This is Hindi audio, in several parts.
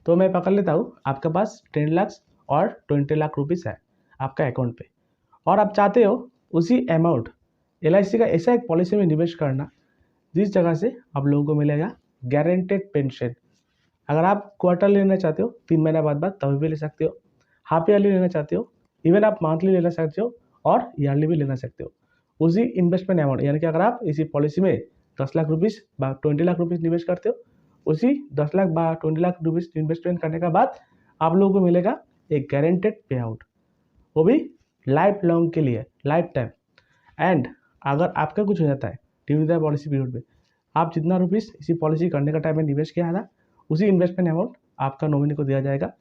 तो मैं पकड़ लेता हूँ आपके पास 10 लाख और 20 लाख रुपीज़ है आपका अकाउंट पे, और आप चाहते हो उसी अमाउंट LIC का ऐसा एक पॉलिसी में निवेश करना जिस जगह से आप लोगों को मिलेगा गारंटेड पेंशन। अगर आप क्वार्टर लेना चाहते हो 3 महीना बाद तभी भी ले सकते हो, हाफ ईयरली लेना चाहते हो, इवन आप मंथली लेना सकते हो और ईयरली भी लेना सकते हो। उसी इन्वेस्टमेंट अमाउंट यानी कि अगर आप इसी पॉलिसी में 10 लाख रुपीज़ बा 20 लाख रुपीज़ निवेश करते हो, उसी 10 लाख बा 20 लाख रुपीज़ इन्वेस्टमेंट करने के बाद आप लोगों को मिलेगा एक गारंटेड पे आउट, वो भी लाइफ लॉन्ग के लिए, लाइफ टाइम। एंड अगर आपका कुछ हो जाता है ड्यूरिंग द पॉलिसी पीरियड में, आप जितना रुपीज़ इसी पॉलिसी करने का टाइम में निवेश किया था उसी इन्वेस्टमेंट अमाउंट आपका नॉमिनी को दिया जाएगा,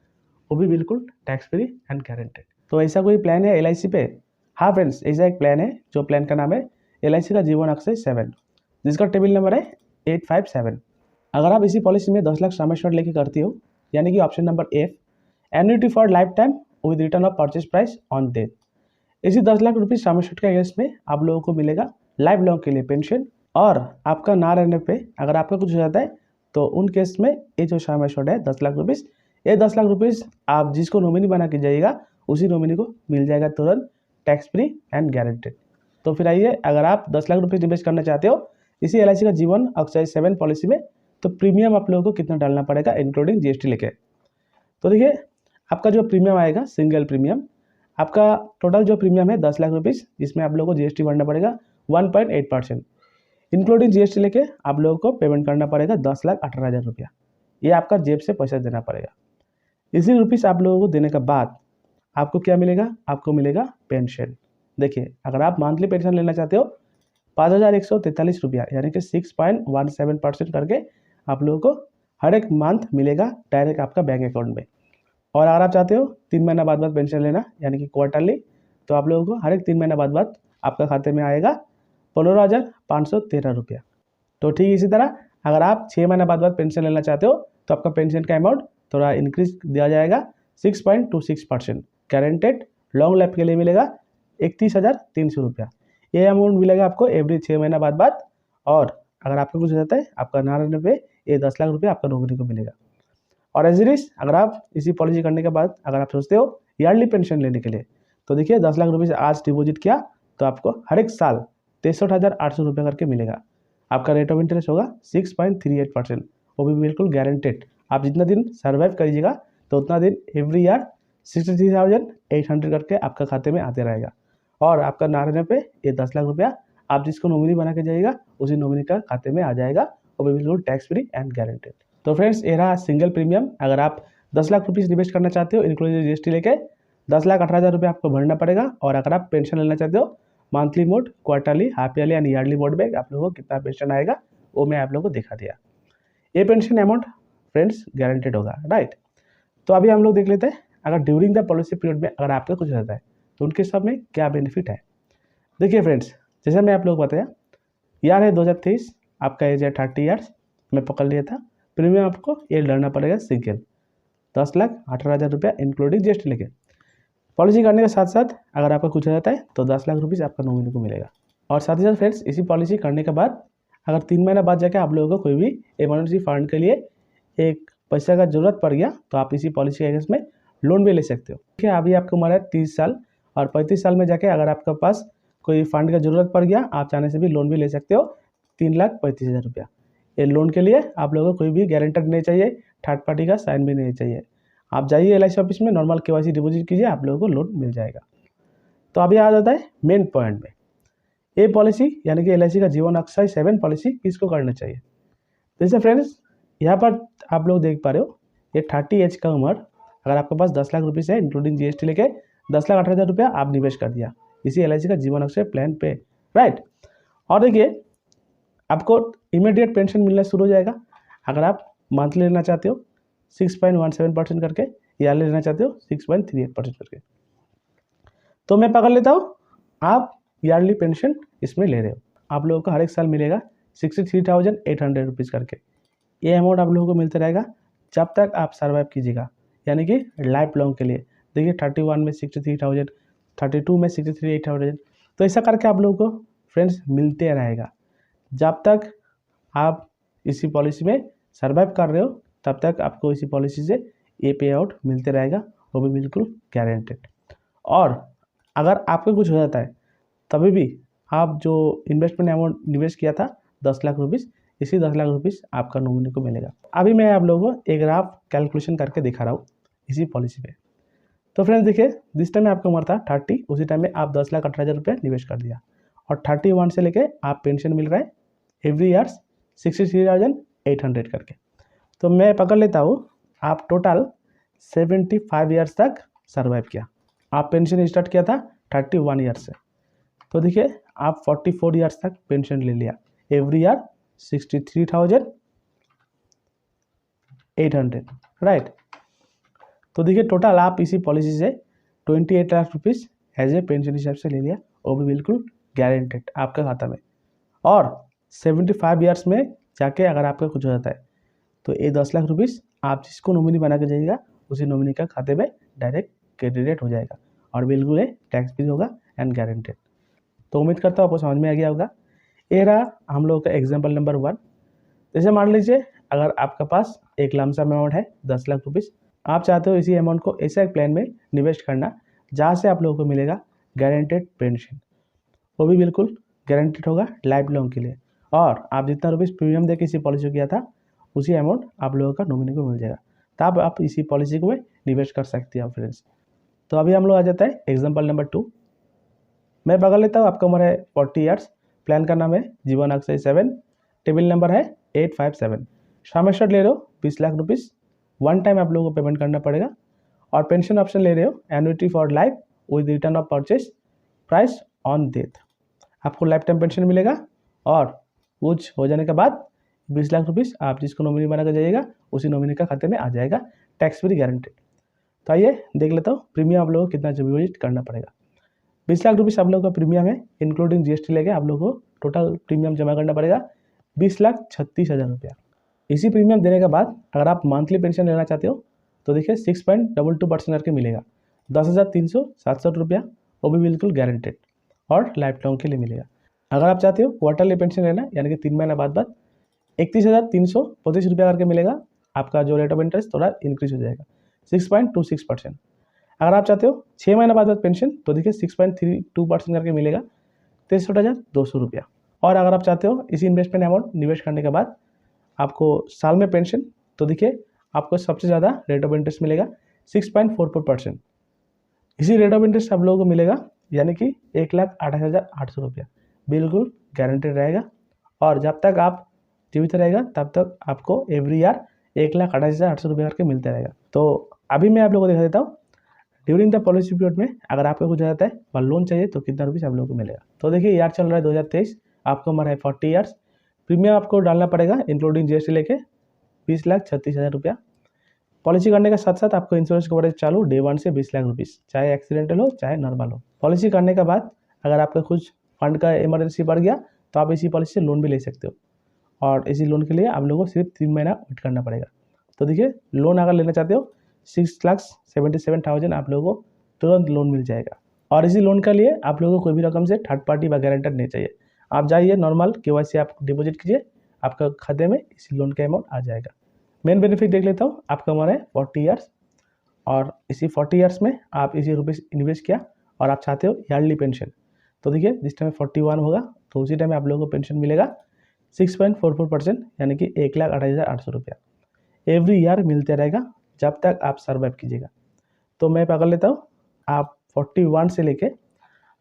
वो भी बिल्कुल टैक्स फ्री एंड गारंटेड। तो ऐसा कोई प्लान है LIC पे? हाँ फ्रेंड्स, ऐसा एक प्लान है जो प्लान का नाम है LIC का जीवन अक्षय 7, जिसका टेबल नंबर है 857। अगर आप इसी पॉलिसी में 10 लाख सम एश्योर्ड लेके करती हो, यानी कि option number F, annuity for life time with return of purchase price on death, इसी 10 लाख रुपीज़ सम एश्योर्ड के अगेंस्ट में आप लोगों को मिलेगा लाइफ लॉन्ग के लिए पेंशन। और आपका ना रहने पे अगर आपका कुछ हो जाता है तो उन केस में ये जो सम एश्योर्ड है 10 लाख रुपीज़, ये 10 लाख रुपीज़ आप जिसको नॉमिनी बना के जाइएगा उसी नॉमिनी को मिल जाएगा तुरंत, टैक्स फ्री एंड गारंटेड। तो फिर आइए, अगर आप 10 लाख रुपये इन्वेस्ट करना चाहते हो इसी LIC का जीवन अक्षय 7 पॉलिसी में, तो प्रीमियम आप लोगों को कितना डालना पड़ेगा इंक्लूडिंग GST लेके? तो देखिए, आपका जो प्रीमियम आएगा सिंगल प्रीमियम, आपका टोटल जो प्रीमियम है 10 लाख रुपीज़, जिसमें आप लोगों को GST भरना पड़ेगा 1.8%, इंक्लूडिंग GST लेके आप लोगों को पेमेंट करना पड़ेगा 10,18,000 रुपया। ये आपका जेब से पैसा देना पड़ेगा। इसी रुपीज़ आप लोगों को देने के बाद आपको क्या मिलेगा? आपको मिलेगा पेंशन। देखिए, अगर आप मंथली पेंशन लेना चाहते हो 5,143 रुपया, यानी कि 6.17% करके आप लोगों को हर एक मंथ मिलेगा डायरेक्ट आपका बैंक अकाउंट में। और अगर आप चाहते हो 3 महीना बाद पेंशन लेना, यानी कि क्वार्टरली, तो आप लोगों को हर एक 3 महीना बाद आपका खाते में आएगा 15,513 रुपया। तो ठीक इसी तरह अगर आप 6 महीना बाद पेंशन लेना चाहते हो तो आपका पेंशन का अमाउंट थोड़ा इंक्रीज दिया जाएगा 6.26%, गारंटेड लॉन्ग लाइफ के लिए मिलेगा 31,300 रुपया। ये अमाउंट मिलेगा आपको एवरी 6 महीना बाद। और अगर आपका कुछ हो जाता है आपका ना रहने पे ये 10 लाख रुपया आपका नौकरी को मिलेगा। और एज इट इज, अगर आप इसी पॉलिसी करने के बाद अगर आप सोचते हो ईयरली पेंशन लेने के लिए, तो देखिए 10 लाख रुपये आज डिपॉजिट किया तो आपको हर एक साल 63,800 रुपये करके मिलेगा। आपका रेट ऑफ इंटरेस्ट होगा 6.38%, वो भी बिल्कुल गारंटेड। आप जितना दिन सर्वाइव करिएगा तो उतना दिन एवरी ईयर 63,800 करके आपका खाते में आते रहेगा। और आपका ना रहने पे ये 10 लाख रुपया आप जिसको नॉमिनी बना के जाइएगा उसी नॉमिनी का खाते में आ जाएगा, वो भी बिल्कुल टैक्स फ्री एंड गारंटेड। तो फ्रेंड्स, ये रहा सिंगल प्रीमियम। अगर आप 10 लाख रुपीज़ इन्वेस्ट करना चाहते हो इंक्लूडिंग GST लेके, 10,18,000 रुपये आपको भरना पड़ेगा। और अगर आप पेंशन लेना चाहते हो monthly mode, quarterly, half yearly and yearly mode में आप लोगों को कितना पेंशन आएगा वो मैं आप लोगों को दिखा दिया। ये पेंशन अमाउंट फ्रेंड्स गारंटेड होगा, राइट। तो अभी हम लोग देख लेते हैं अगर ड्यूरिंग द पॉलिसी पीरियड में अगर आपका कुछ रहता है तो उनके सब में क्या बेनिफिट है। देखिए फ्रेंड्स, जैसे मैं आप लोग बताया, ईयर है 2023, आपका एज है 30 ईयर्स, मैं पकड़ लिया था। प्रीमियम आपको ये लड़ना पड़ेगा सिंगल 10,18,000 रुपया इंक्लूडिंग GST लेके। पॉलिसी करने के साथ साथ अगर आपका कुछ हो जाता है तो 10 लाख रुपीज़ आपका नॉमिनी को मिलेगा। और साथ ही साथ फ्रेंड्स, इसी पॉलिसी करने के बाद अगर 3 महीना बाद जाके आप लोगों को कोई भी इमरजेंसी फंड के लिए एक पैसा का जरूरत पड़ गया तो आप इसी पॉलिसी के अगेंस्ट में लोन भी ले सकते हो। देखिए, अभी आपकी उम्र है 30 साल, और 35 साल में जाके अगर आपके पास कोई फंड का जरूरत पड़ गया, आप चाहने से भी लोन भी ले सकते हो 3,35,000 रुपया। ये लोन के लिए आप लोगों को कोई भी गारंटर नहीं चाहिए, थर्ड पार्टी का साइन भी नहीं चाहिए। आप जाइए LIC ऑफिस में, नॉर्मल KYC डिपॉजिट कीजिए, आप लोगों को लोन मिल जाएगा। तो अभी आ जाता है मेन पॉइंट में, ये पॉलिसी यानी कि LIC का जीवन अक्षय 7 पॉलिसी किसको करना चाहिए। जैसे फ्रेंड्स, यहाँ पर आप लोग देख पा रहे हो, ये 30 एज का उम्र, अगर आपके पास 10 लाख रुपीज़ है इंक्लूडिंग GST लेके 10,18,000 रुपया आप निवेश कर दिया इसी LIC का जीवन अक्षय प्लान पे, राइट। और देखिए, आपको इमीडिएट पेंशन मिलना शुरू हो जाएगा अगर आप मंथली लेना चाहते हो 6.17% करके, ईयरली लेना चाहते हो 6.38% करके। तो मैं पकड़ लेता हूँ आप ईयरली पेंशन इसमें ले रहे हो, आप लोगों को हर एक साल मिलेगा 63,800 रुपीज़ करके। ये अमाउंट आप लोगों को मिलता रहेगा जब तक आप सर्वाइव कीजिएगा, यानी कि लाइफ लॉन्ग के लिए। देखिए 31 में 63,000, 32 में 63,800, तो ऐसा करके आप लोगों को फ्रेंड्स मिलते रहेगा जब तक आप इसी पॉलिसी में सर्वाइव कर रहे हो, तब तक आपको इसी पॉलिसी से ये पे आउट मिलते रहेगा, वो भी बिल्कुल गारंटेड। और अगर आपको कुछ हो जाता है तभी भी आप जो इन्वेस्टमेंट अमाउंट निवेश किया था 10 लाख रुपीज़, इसी 10 लाख रुपीज़ आपका नॉमिनी को मिलेगा। अभी मैं आप लोगों को एक ग्राफ कैलकुलेशन करके दिखा रहा हूँ इसी पॉलिसी पे। तो फ्रेंड्स देखिए, जिस टाइम में आपका उम्र था 30, उसी टाइम में आप 10,18,000 रुपये निवेश कर दिया और 31 से लेके आप पेंशन मिल रहा है एवरी ईयर 63,800 करके। तो मैं पकड़ लेता हूँ आप टोटल 75 ईयर्स तक सर्वाइव किया। आप पेंशन स्टार्ट किया था 31 ईयर से, तो देखिए आप 44 ईयर्स तक पेंशन ले लिया एवरी ईयर 63,800, राइट। तो देखिए टोटल आप इसी पॉलिसी से 28 lakh rupees as a pension हिसाब से ले लिया, वो भी बिल्कुल गारंटेड आपका खाता में। और 75 ईयर्स में जाके अगर आपका कुछ हो जाता है तो ये 10 लाख रुपीज़ आप जिसको नॉमिनी बना के जाइएगा उसी नॉमिनी का खाते में डायरेक्ट क्रेडिट हो जाएगा और बिल्कुल ये टैक्स फ्री होगा एंड गारंटेड। तो उम्मीद करता हूँ आपको समझ में आ गया होगा। ये रहा हम लोगों का एग्जाम्पल नंबर 1। जैसे मान लीजिए अगर आपका पास एक लमसम अमाउंट है 10 लाख रुपीज़, आप चाहते हो इसी अमाउंट को ऐसा एक प्लान में निवेश करना जहाँ से आप लोगों को मिलेगा गारंटेड पेंशन, वो भी बिल्कुल गारंटेड होगा लाइफ लॉन्ग के लिए। और आप जितना रुपीज़ प्रीमियम दे के इसी पॉलिसी को किया था उसी अमाउंट आप लोगों का नॉमिनी को मिल जाएगा, तब आप इसी पॉलिसी को निवेश कर सकते हैं फ्रेंड्स। तो अभी हम लोग आ जाता है एग्जाम्पल नंबर 2। मैं पकड़ लेता हूँ आपका उम्र है 40 ईयर्स, प्लान का नाम है जीवन अक्षय 7, टेबल नंबर है 857। शामेश्वर ले रहे हो 20 लाख रुपीज़, वन टाइम आप लोगों को पेमेंट करना पड़ेगा। और पेंशन ऑप्शन ले रहे हो annuity for life with return of purchase price on death, आपको लाइफ टाइम पेंशन मिलेगा। और कुछ हो जाने के बाद 20 लाख रुपीज़ आप जिसको नॉमिनी बना कर जाइएगा उसी नॉमिनी का खाते में आ जाएगा, टैक्स फ्री गारंटेड। तो आइए देख लेता हूँ प्रीमियम आप लोगों को कितना डिपॉजिट करना पड़ेगा। 20 लाख रुपीज़ आप लोगों का प्रीमियम है, इंक्लूडिंग जीएसटी लेके आप लोगों को टोटल प्रीमियम जमा करना पड़ेगा 20,36,000 रुपया। इसी प्रीमियम देने के बाद अगर आप मंथली पेंशन लेना चाहते हो तो देखिए 6.22% करके मिलेगा 10,367 रुपया, वो भी बिल्कुल गारंटेड और लाइफ लॉन्ग के लिए मिलेगा। अगर आप चाहते हो क्वार्टरली पेंशन लेना यानी कि 3 महीने बाद 31,325 रुपया करके मिलेगा, आपका जो रेट ऑफ इंटरेस्ट थोड़ा इंक्रीज हो जाएगा 6.26%। अगर आप चाहते हो 6 महीने बाद पेंशन तो देखिए 6.32% करके मिलेगा 63,200 रुपया। और अगर आप चाहते हो इसी इन्वेस्टमेंट अमाउंट निवेश करने के बाद आपको साल में पेंशन तो देखिए आपको सबसे ज़्यादा रेट ऑफ इंटरेस्ट मिलेगा 6.44%। इसी रेट ऑफ इंटरेस्ट आप लोगों को मिलेगा यानी कि 1,28,800 रुपया, बिल्कुल गारंटेड रहेगा। और जब तक आप जीवित रहेगा तब तक आपको एवरी ईयर 1,28,800 रुपया करके मिलता रहेगा। तो अभी मैं आप लोगों को दिखा देता हूँ ड्यूरिंग द पॉलिसी पीरियड में अगर आपको कुछ जाता है और लोन चाहिए तो कितना रुपीज़ आप लोगों को मिलेगा। तो देखिए यार चल रहा है 2023, आपका उम्र है 40 ईयर्स, प्रीमियम आपको डालना पड़ेगा इंक्लूडिंग जीएसटी लेके 20,36,000 रुपया। पॉलिसी करने के साथ साथ आपको इंश्योरेंस कवरेज चालू डे 1 से 20 लाख रुपीज़, चाहे एक्सीडेंटल हो चाहे नॉर्मल हो। पॉलिसी करने के बाद अगर आपका कुछ फंड का इमरजेंसी बढ़ गया तो आप इसी पॉलिसी से लोन भी ले सकते हो और इसी लोन के लिए आप लोगों को सिर्फ 3 महीना वेट करना पड़ेगा। तो देखिए लोन अगर लेना चाहते हो 6,77,000 आप लोगों को तुरंत लोन मिल जाएगा। और इसी लोन के लिए आप लोगों को कोई भी रकम से थर्ड पार्टी व गारंटर नहीं चाहिए, आप जाइए नॉर्मल केवाईसी आप डिपॉजिट कीजिए, आपका खाते में इसी लोन का अमाउंट आ जाएगा। मेन बेनिफिट देख लेता हूँ, आपका उम्र है 40 ईयर्स और इसी 40 ईयर्स में आप इसी रुपीज़ इन्वेस्ट किया और आप चाहते हो ईयरली पेंशन, तो देखिए जिस टाइम 41 होगा तो उसी टाइम आप लोगों को पेंशन मिलेगा 6.44% यानी कि 1,28,800 रुपया एवरी ईयर मिलते रहेगा जब तक आप सर्वाइव कीजिएगा। तो मैं पकड़ लेता हूँ आप 41 से लेके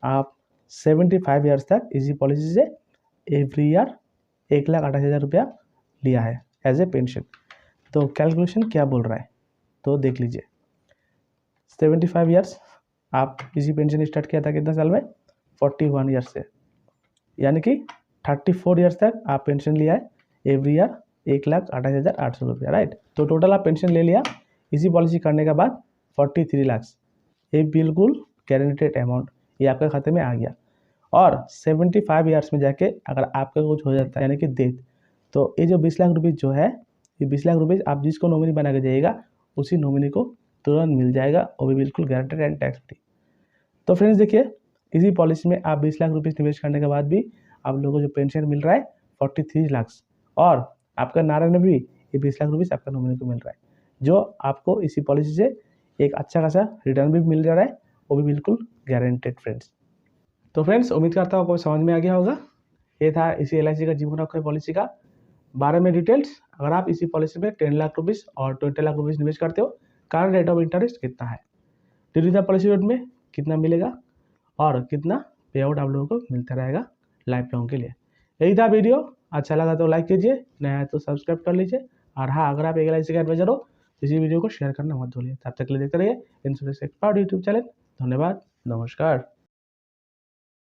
आप 75 ईयर्स तक इसी पॉलिसी से एवरी ईयर 1,28,000 रुपया लिया है एज ए पेंशन। तो कैलकुलेशन क्या बोल रहा है तो देख लीजिए, 75 ईयर्स आप इसी पेंशन स्टार्ट किया था कितना साल में 41 ईयर्स से, यानी कि 34 ईयर्स तक आप पेंशन लिया है एवरी ईयर 1,28,800 रुपया, राइट। तो टोटल आप पेंशन ले लिया इसी पॉलिसी करने के बाद 43 लाख, ये बिल्कुल गारंटेड अमाउंट ये आपके खाते में आ गया। और 75 ईयर्स में जाके अगर आपका कुछ हो जाता है यानी कि डेथ, तो ये जो 20 लाख रुपीज़ जो है ये 20 लाख रुपीज़ आप जिसको नॉमिनी बना के जाइएगा उसी नॉमिनी को तुरंत मिल जाएगा, वो भी बिल्कुल गारंटेड एंड टैक्स फ्री। तो फ्रेंड्स देखिए इसी पॉलिसी में आप 20 लाख रुपीज़ निवेश करने के बाद भी आप लोगों को जो पेंशन मिल रहा है 43 लाख, और आपका नारा में भी ये 20 लाख रुपीज़ आपका नॉमिनी को मिल रहा है। जो आपको इसी पॉलिसी से एक अच्छा खासा रिटर्न भी मिल जा रहा है, वो भी बिल्कुल गारंटेड फ्रेंड्स। तो फ्रेंड्स उम्मीद करता हूँ आपको समझ में आ गया होगा। ये था इसी LIC का जीवन रक्षा पॉलिसी का बारे में डिटेल्स। अगर आप इसी पॉलिसी में 10 लाख रुपीज़ और 20 लाख रुपीज़ निवेश करते हो, करंट रेट ऑफ इंटरेस्ट कितना है, ड्यूरिंग द पॉलिसी पीरियड में कितना मिलेगा और कितना पे आउट आप लोगों को मिलता रहेगा लाइफ लॉन्ग के लिए। यही था वीडियो। अच्छा लगा तो लाइक कीजिए, नया है तो सब्सक्राइब कर लीजिए। और हाँ, अगर आप एक LIC का एडवाइजर हो तो इसी वीडियो को शेयर करना मत भूलिए। तब तक के लिए देखते रहिए इंश्योरेंस एक्सपर्ट यूट्यूब चैनल। धन्यवाद, नमस्कार।